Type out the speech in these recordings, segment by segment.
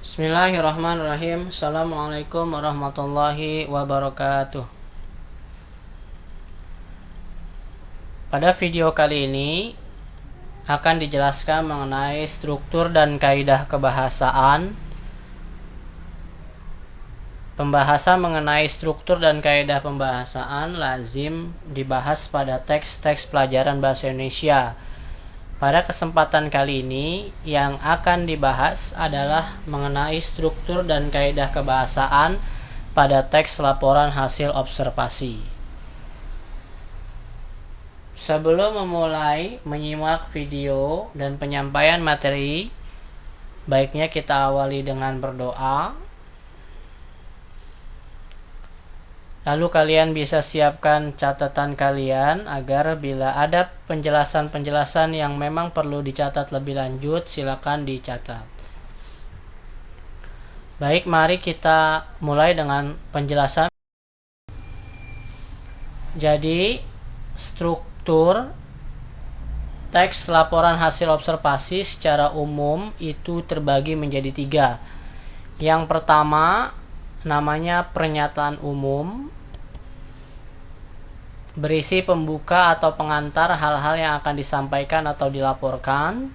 Bismillahirrahmanirrahim. Assalamualaikum warahmatullahi wabarakatuh. Pada video kali ini akan dijelaskan mengenai struktur dan kaidah kebahasaan. Pembahasan mengenai struktur dan kaidah pembahasaan lazim dibahas pada teks-teks pelajaran bahasa Indonesia. Pada kesempatan kali ini yang akan dibahas adalah mengenai struktur dan kaidah kebahasaan pada teks laporan hasil observasi. Sebelum memulai menyimak video dan penyampaian materi, baiknya kita awali dengan berdoa. Lalu kalian bisa siapkan catatan kalian agar bila ada penjelasan-penjelasan yang memang perlu dicatat lebih lanjut, silakan dicatat. Baik, mari kita mulai dengan penjelasan. Jadi, struktur teks laporan hasil observasi secara umum itu terbagi menjadi 3. Yang pertama namanya pernyataan umum, berisi pembuka atau pengantar hal-hal yang akan disampaikan atau dilaporkan.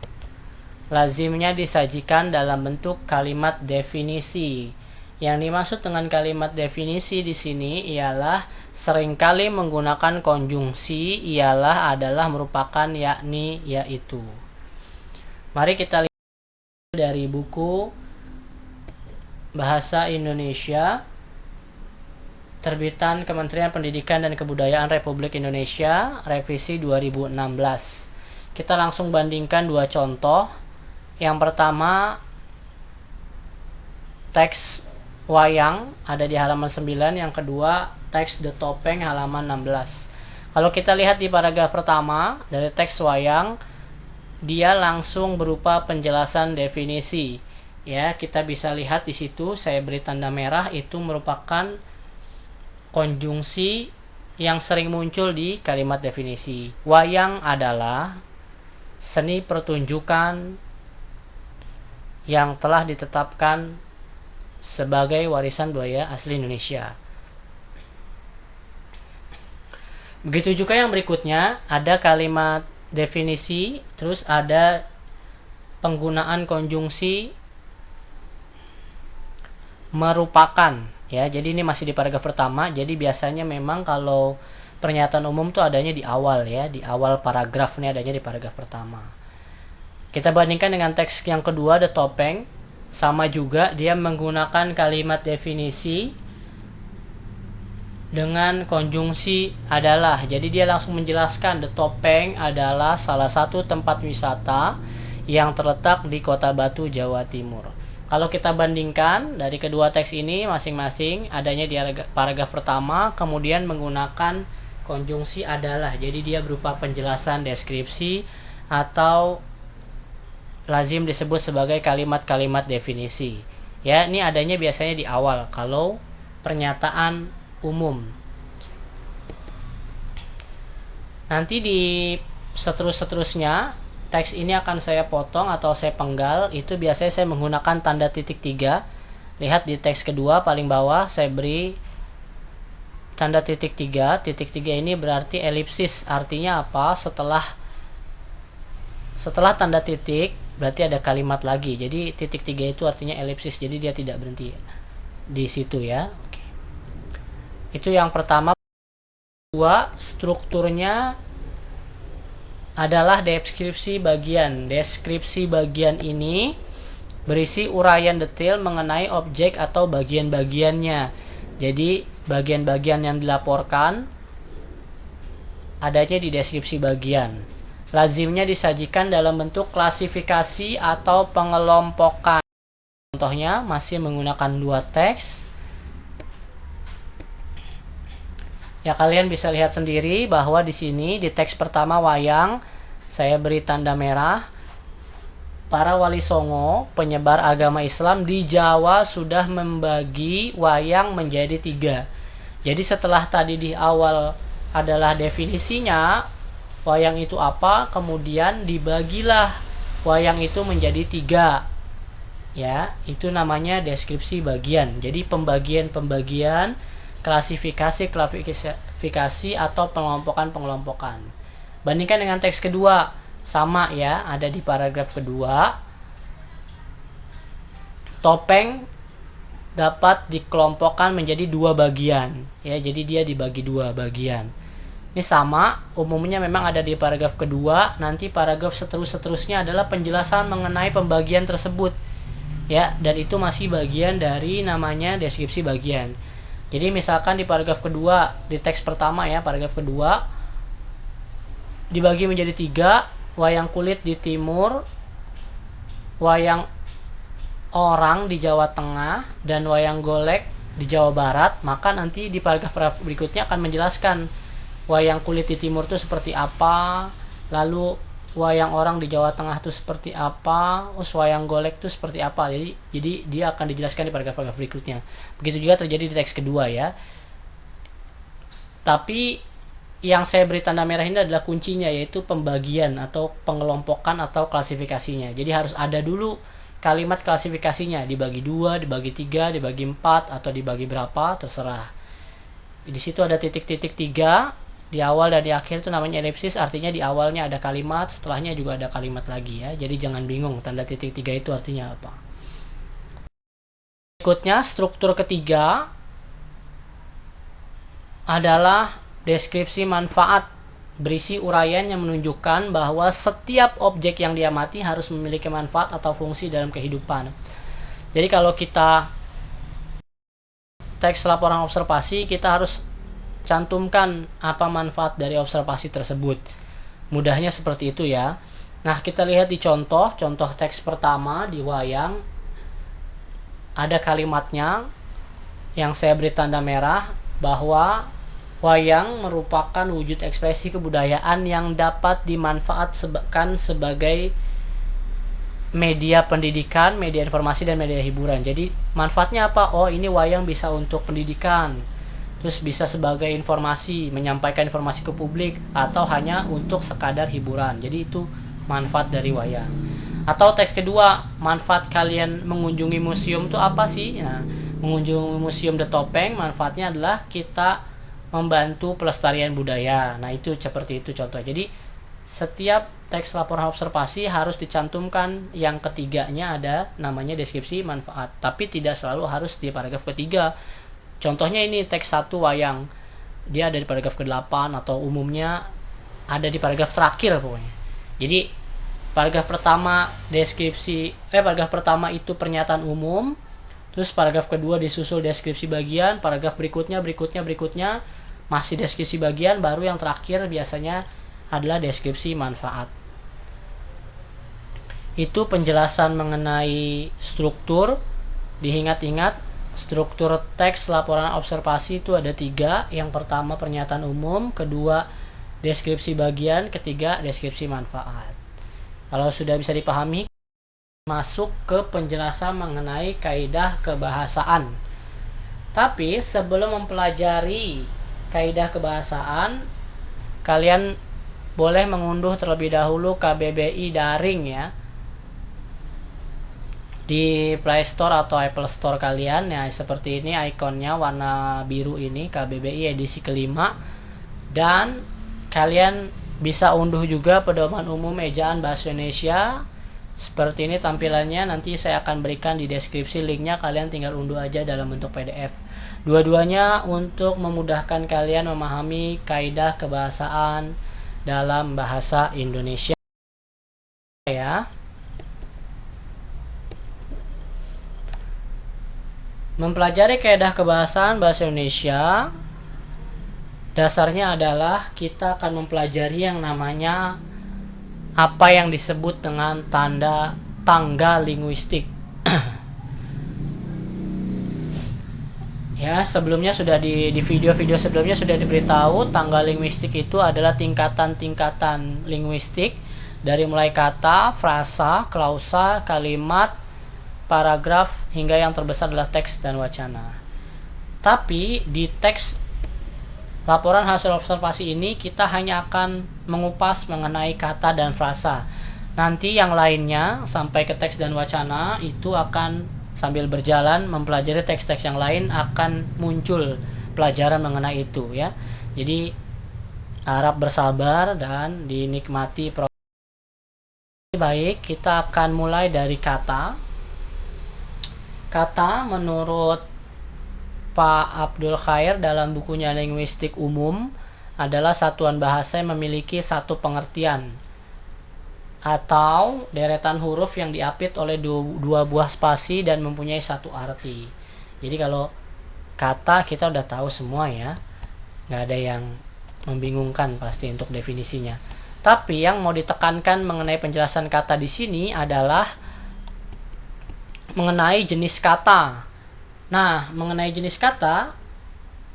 Lazimnya disajikan dalam bentuk kalimat definisi. Yang dimaksud dengan kalimat definisi di sini ialah seringkali menggunakan konjungsi ialah, adalah, merupakan, yakni, yaitu. Mari kita lihat dari buku Bahasa Indonesia terbitan Kementerian Pendidikan dan Kebudayaan Republik Indonesia, revisi 2016. Kita langsung bandingkan dua contoh. Yang pertama, teks wayang ada di halaman 9, yang kedua teks The Topeng halaman 16. Kalau kita lihat di paragraf pertama dari teks wayang, dia langsung berupa penjelasan definisi. Ya, kita bisa lihat di situ saya beri tanda merah, itu merupakan konjungsi yang sering muncul di kalimat definisi. Wayang adalah seni pertunjukan yang telah ditetapkan sebagai warisan budaya asli Indonesia. Begitu juga yang berikutnya, ada kalimat definisi, terus ada penggunaan konjungsi merupakan. Ya, jadi ini masih di paragraf pertama. Jadi biasanya memang kalau pernyataan umum tuh adanya di awal, ya, di awal paragraf, ini adanya di paragraf pertama. Kita bandingkan dengan teks yang kedua, The Topeng. Sama juga, dia menggunakan kalimat definisi dengan konjungsi adalah. Jadi dia langsung menjelaskan The Topeng adalah salah satu tempat wisata yang terletak di Kota Batu, Jawa Timur. Kalau kita bandingkan dari kedua teks ini masing-masing adanya di paragraf pertama, kemudian menggunakan konjungsi adalah. Jadi dia berupa penjelasan deskripsi atau lazim disebut sebagai kalimat-kalimat definisi. Ya, ini adanya biasanya di awal kalau pernyataan umum. Nanti di seterusnya teks ini akan saya potong atau saya penggal. Itu biasanya saya menggunakan tanda titik 3. Lihat di teks kedua paling bawah saya beri tanda titik 3. Titik 3 ini berarti elipsis. Artinya apa? Setelah tanda titik berarti ada kalimat lagi. Jadi titik 3 itu artinya elipsis. Jadi dia tidak berhenti di situ, ya. Oke. Itu yang pertama. Kedua, strukturnya adalah deskripsi bagian. Deskripsi bagian ini berisi uraian detail mengenai objek atau bagian-bagiannya. Jadi bagian-bagian yang dilaporkan adanya di deskripsi bagian. Lazimnya disajikan dalam bentuk klasifikasi atau pengelompokan. Contohnya masih menggunakan dua teks. Ya, kalian bisa lihat sendiri bahwa di sini di teks pertama wayang saya beri tanda merah. Para wali songo, penyebar agama Islam di Jawa sudah membagi wayang menjadi 3. Jadi setelah tadi di awal adalah definisinya, wayang itu apa, kemudian dibagilah wayang itu menjadi 3. ya, itu namanya deskripsi bagian. Jadi pembagian-pembagian, klasifikasi atau pengelompokan. Bandingkan dengan teks kedua, sama ya, ada di paragraf kedua. Topeng dapat dikelompokkan menjadi 2 bagian, ya. Jadi dia dibagi 2 bagian. Ini sama, umumnya memang ada di paragraf kedua. Nanti paragraf seterusnya adalah penjelasan mengenai pembagian tersebut, ya, dan itu masih bagian dari namanya deskripsi bagian. Jadi misalkan di paragraf kedua, di teks pertama ya, paragraf kedua dibagi menjadi 3, wayang kulit di timur, wayang orang di Jawa Tengah, dan wayang golek di Jawa Barat. Maka nanti di paragraf berikutnya akan menjelaskan wayang kulit di timur itu seperti apa, lalu wayang orang di Jawa Tengah itu seperti apa, terus wayang golek itu seperti apa. Jadi dia akan dijelaskan di paragraf berikutnya. Begitu juga terjadi di teks kedua ya. Tapi yang saya beri tanda merah ini adalah kuncinya, yaitu pembagian atau pengelompokan atau klasifikasinya. Jadi harus ada dulu kalimat klasifikasinya, dibagi 2, dibagi 3, dibagi 4, atau dibagi berapa, terserah. Di situ ada titik-titik 3 di awal dan di akhir, itu namanya elipsis, artinya di awalnya ada kalimat, setelahnya juga ada kalimat lagi ya. Jadi jangan bingung tanda titik 3 itu artinya apa. Berikutnya, struktur ketiga adalah deskripsi manfaat, berisi uraian yang menunjukkan bahwa setiap objek yang diamati harus memiliki manfaat atau fungsi dalam kehidupan. Jadi kalau kita teks laporan observasi, kita harus cantumkan apa manfaat dari observasi tersebut. Mudahnya seperti itu ya. Nah, kita lihat di contoh teks pertama di wayang. Ada kalimatnya yang saya beri tanda merah, bahwa wayang merupakan wujud ekspresi kebudayaan yang dapat dimanfaatkan sebagai media pendidikan, media informasi, dan media hiburan. Jadi manfaatnya apa? Oh, ini wayang bisa untuk pendidikan, terus bisa sebagai informasi, menyampaikan informasi ke publik, atau hanya untuk sekadar hiburan. Jadi itu manfaat dari wayang. Atau teks kedua, manfaat kalian mengunjungi museum itu apa sih? Nah, mengunjungi museum The Topeng, manfaatnya adalah kita membantu pelestarian budaya. Nah, itu seperti itu contoh. Jadi setiap teks laporan observasi harus dicantumkan yang ketiganya, ada namanya deskripsi manfaat, tapi tidak selalu harus di paragraf ketiga. Contohnya ini teks 1 wayang, dia ada di paragraf ke-8, atau umumnya ada di paragraf terakhir pokoknya. Jadi paragraf pertama paragraf pertama itu pernyataan umum, terus paragraf kedua disusul deskripsi bagian, paragraf berikutnya masih deskripsi bagian, baru yang terakhir biasanya adalah deskripsi manfaat. Itu penjelasan mengenai struktur. Diingat-ingat, struktur teks laporan observasi itu ada 3. Yang pertama pernyataan umum, kedua deskripsi bagian, ketiga deskripsi manfaat. Kalau sudah bisa dipahami, masuk ke penjelasan mengenai kaidah kebahasaan. Tapi sebelum mempelajari kaidah kebahasaan, kalian boleh mengunduh terlebih dahulu KBBI daring ya, di Play Store atau Apple Store kalian ya. Seperti ini ikonnya warna biru, ini KBBI edisi kelima. Dan kalian bisa unduh juga pedoman umum ejaan bahasa Indonesia. Seperti ini tampilannya, nanti saya akan berikan di deskripsi linknya, kalian tinggal unduh aja dalam bentuk PDF. Dua-duanya untuk memudahkan kalian memahami kaidah kebahasaan dalam bahasa Indonesia ya. Mempelajari kaidah kebahasaan bahasa Indonesia, dasarnya adalah kita akan mempelajari yang namanya apa yang disebut dengan tangga linguistik. Ya, sebelumnya sudah di video-video sebelumnya sudah diberitahu, tangga linguistik itu adalah tingkatan-tingkatan linguistik dari mulai kata, frasa, klausa, kalimat, paragraf, hingga yang terbesar adalah teks dan wacana. Tapi di teks laporan hasil observasi ini kita hanya akan mengupas mengenai kata dan frasa. Nanti yang lainnya sampai ke teks dan wacana itu akan sambil berjalan mempelajari teks-teks yang lain akan muncul pelajaran mengenai itu ya. Jadi harap bersabar dan dinikmati. Baik, kita akan mulai dari kata. Kata menurut Pak Abdul Khair dalam bukunya Linguistik Umum adalah satuan bahasa yang memiliki satu pengertian atau deretan huruf yang diapit oleh dua buah spasi dan mempunyai satu arti. Jadi kalau kata kita udah tahu semua ya, nggak ada yang membingungkan pasti untuk definisinya. Tapi yang mau ditekankan mengenai penjelasan kata di sini adalah mengenai jenis kata. Nah, mengenai jenis kata,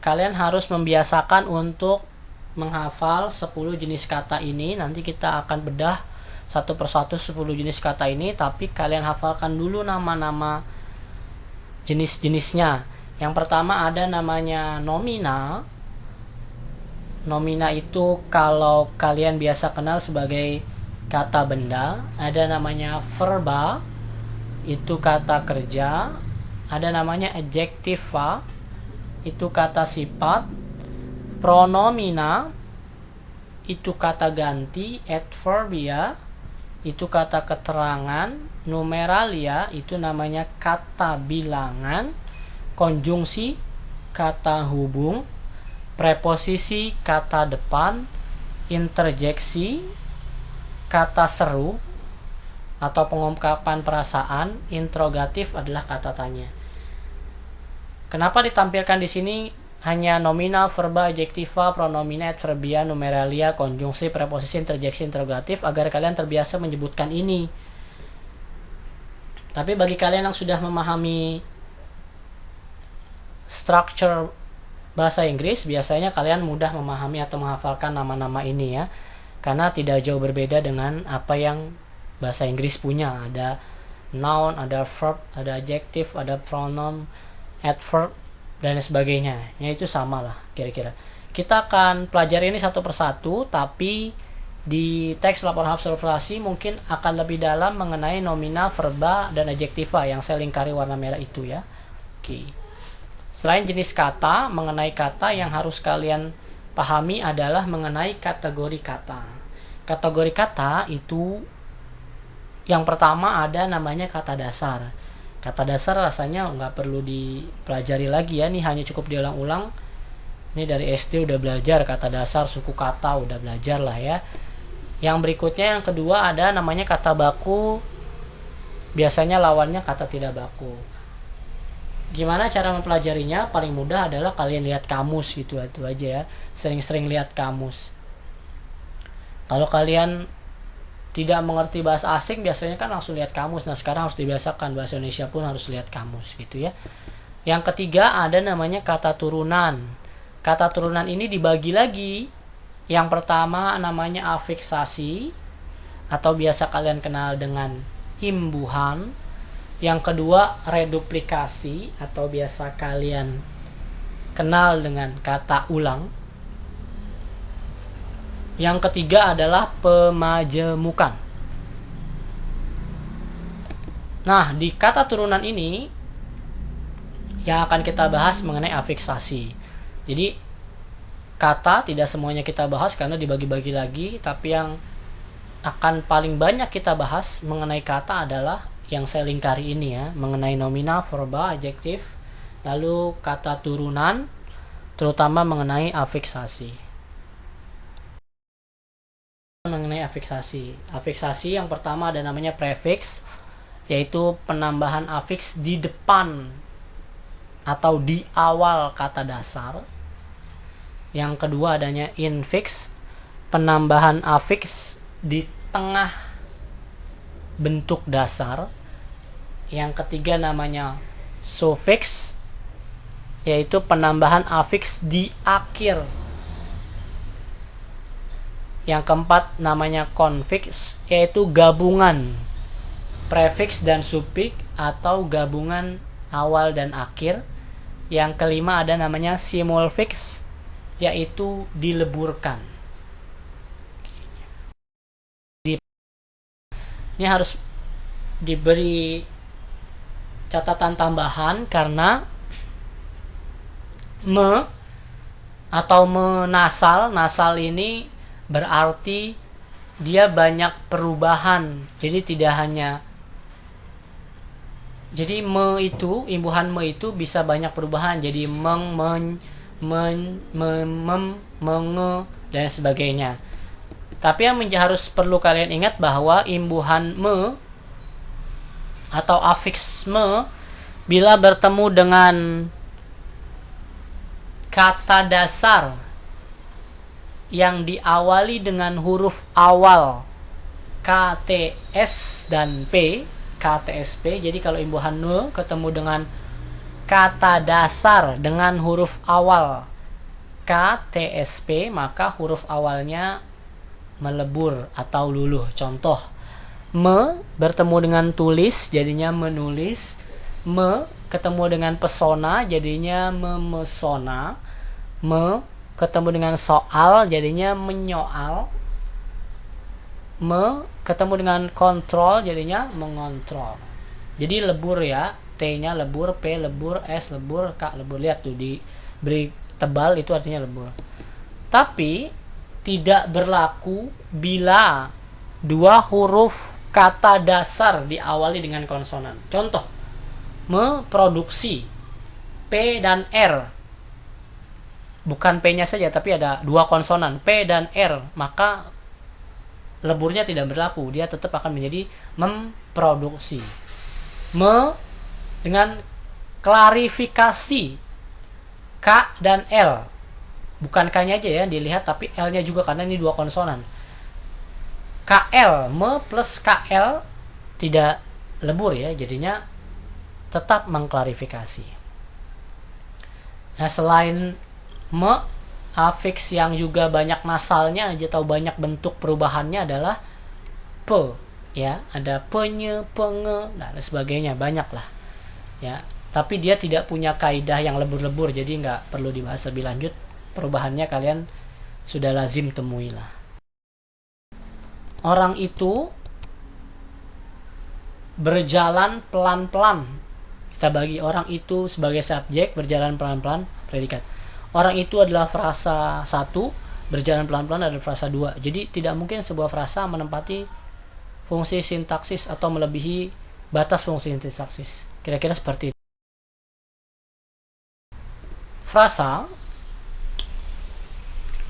kalian harus membiasakan untuk menghafal 10 jenis kata ini. Nanti kita akan bedah satu persatu 10 jenis kata ini, tapi kalian hafalkan dulu nama-nama jenis-jenisnya. Yang pertama ada namanya nomina. Nomina itu kalau kalian biasa kenal sebagai kata benda. Ada namanya verba, itu kata kerja. Ada namanya adjektiva, itu kata sifat. Pronomina, itu kata ganti. Adverbia, itu kata keterangan. Numeralia, itu namanya kata bilangan. Konjungsi, kata hubung. Preposisi, kata depan. Interjeksi, kata seru atau pengungkapan perasaan. Interrogatif adalah kata tanya. Kenapa ditampilkan di sini hanya nominal, verba, adjektiva, pronomina, adverbia, numeralia, konjungsi, preposisi, interjeksi, interrogatif, agar kalian terbiasa menyebutkan ini. Tapi bagi kalian yang sudah memahami structure bahasa Inggris, biasanya kalian mudah memahami atau menghafalkan nama-nama ini ya, karena tidak jauh berbeda dengan apa yang bahasa Inggris punya. Ada noun, ada verb, ada adjective, ada pronoun, adverb, dan sebagainya. Ya itu sama lah kira-kira. Kita akan pelajari ini satu persatu, tapi di teks laporan observasi mungkin akan lebih dalam mengenai nomina, verba, dan adjektiva yang saya lingkari warna merah itu ya. Oke. Selain jenis kata, mengenai kata yang harus kalian pahami adalah mengenai kategori kata. Kategori kata itu yang pertama ada namanya kata dasar. Kata dasar rasanya nggak perlu dipelajari lagi ya, ini hanya cukup diulang-ulang. Ini dari SD udah belajar kata dasar, suku kata udah belajar lah ya. Yang berikutnya yang kedua ada namanya kata baku. Biasanya lawannya kata tidak baku. Gimana cara mempelajarinya? Paling mudah adalah kalian lihat kamus gitu, itu aja ya. Sering-sering lihat kamus. Kalau kalian tidak mengerti bahasa asing, biasanya kan langsung lihat kamus. Nah sekarang harus dibiasakan, bahasa Indonesia pun harus lihat kamus gitu ya. Yang ketiga ada namanya kata turunan. Kata turunan ini dibagi lagi. Yang pertama namanya afiksasi, atau biasa kalian kenal dengan imbuhan. Yang kedua reduplikasi, atau biasa kalian kenal dengan kata ulang. Yang ketiga adalah pemajemukan. Nah, di kata turunan ini yang akan kita bahas mengenai afiksasi. Jadi kata tidak semuanya kita bahas karena dibagi-bagi lagi, tapi yang akan paling banyak kita bahas mengenai kata adalah yang saya lingkari ini ya, mengenai nomina, verba, adjektif, lalu kata turunan, terutama mengenai afiksasi. Mengenai afiksasi. Afiksasi yang pertama ada namanya prefix, yaitu penambahan afiks di depan atau di awal kata dasar. Yang kedua adanya infix, penambahan afiks di tengah bentuk dasar. Yang ketiga namanya suffix, yaitu penambahan afiks di akhir. Yang keempat namanya konfiks, yaitu gabungan prefix dan suffix atau gabungan awal dan akhir. Yang kelima ada namanya simulfix, yaitu dileburkan. Ini harus diberi catatan tambahan karena atau nasal ini berarti dia banyak perubahan. Jadi tidak hanya, jadi imbuhan itu bisa banyak perubahan, jadi menge, dan sebagainya. Tapi yang harus perlu kalian ingat bahwa imbuhan atau afiks bila bertemu dengan kata dasar yang diawali dengan huruf awal KTS dan P, KTSP. Jadi kalau imbuhan ketemu dengan kata dasar dengan huruf awal KTSP, maka huruf awalnya melebur atau luluh. Contoh, bertemu dengan tulis jadinya menulis, ketemu dengan pesona jadinya memesona, ketemu dengan soal jadinya menyoal, ketemu dengan kontrol jadinya mengontrol. Jadi lebur ya, T-nya lebur, P lebur, S lebur, K lebur. Lihat tuh, diberi tebal itu artinya lebur. Tapi tidak berlaku bila dua huruf kata dasar diawali dengan konsonan. Contoh, memproduksi, P dan R. Bukan P-nya saja, tapi ada dua konsonan, P dan R, maka leburnya tidak berlaku. Dia tetap akan menjadi memproduksi. Dengan klarifikasi, K dan L. Bukan K-nya aja ya dilihat, tapi L-nya juga karena ini dua konsonan. KL, plus KL tidak lebur ya, jadinya tetap mengklarifikasi. Nah, selain afiks yang juga banyak nasalnya atau banyak bentuk perubahannya adalah P ya, ada penye, penge, dan sebagainya, banyak lah ya. Tapi dia tidak punya kaidah yang lebur-lebur, jadi nggak perlu dibahas lebih lanjut. Perubahannya kalian sudah lazim temui lah. Orang itu berjalan pelan-pelan. Kita bagi orang itu sebagai subjek, berjalan pelan-pelan, predikat. Orang itu adalah frasa 1, berjalan pelan-pelan adalah frasa 2. Jadi tidak mungkin sebuah frasa menempati fungsi sintaksis atau melebihi batas fungsi sintaksis. Kira-kira seperti itu. Frasa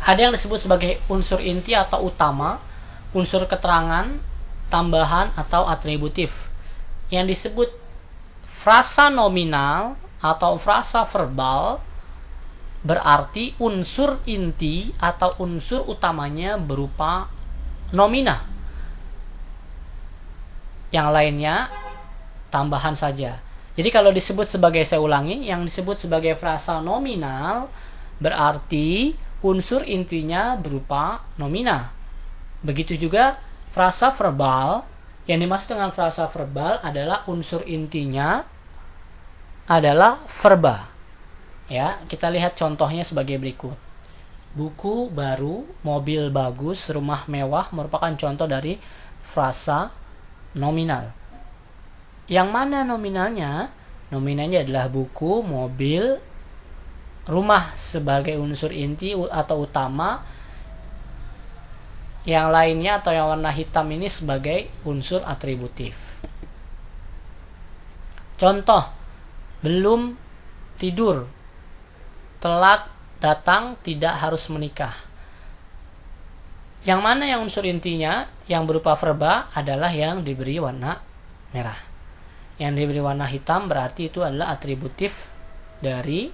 ada yang disebut sebagai unsur inti atau utama, unsur keterangan, tambahan, atau atributif. Yang disebut frasa nominal atau frasa verbal berarti unsur inti atau unsur utamanya berupa nomina. Yang lainnya tambahan saja. Jadi kalau disebut sebagai, saya ulangi, yang disebut sebagai frasa nominal berarti unsur intinya berupa nomina. Begitu juga frasa verbal, yang dimaksud dengan frasa verbal adalah unsur intinya adalah verba. Ya, kita lihat contohnya sebagai berikut. Buku baru, mobil bagus, rumah mewah merupakan contoh dari frasa nominal. Yang mana nominalnya? Nominalnya adalah buku, mobil, rumah sebagai unsur inti atau utama. Yang lainnya atau yang warna hitam ini sebagai unsur atributif. Contoh, belum tidur, telat datang, tidak harus menikah. Yang mana yang unsur intinya yang berupa verba adalah yang diberi warna merah. Yang diberi warna hitam berarti itu adalah atributif dari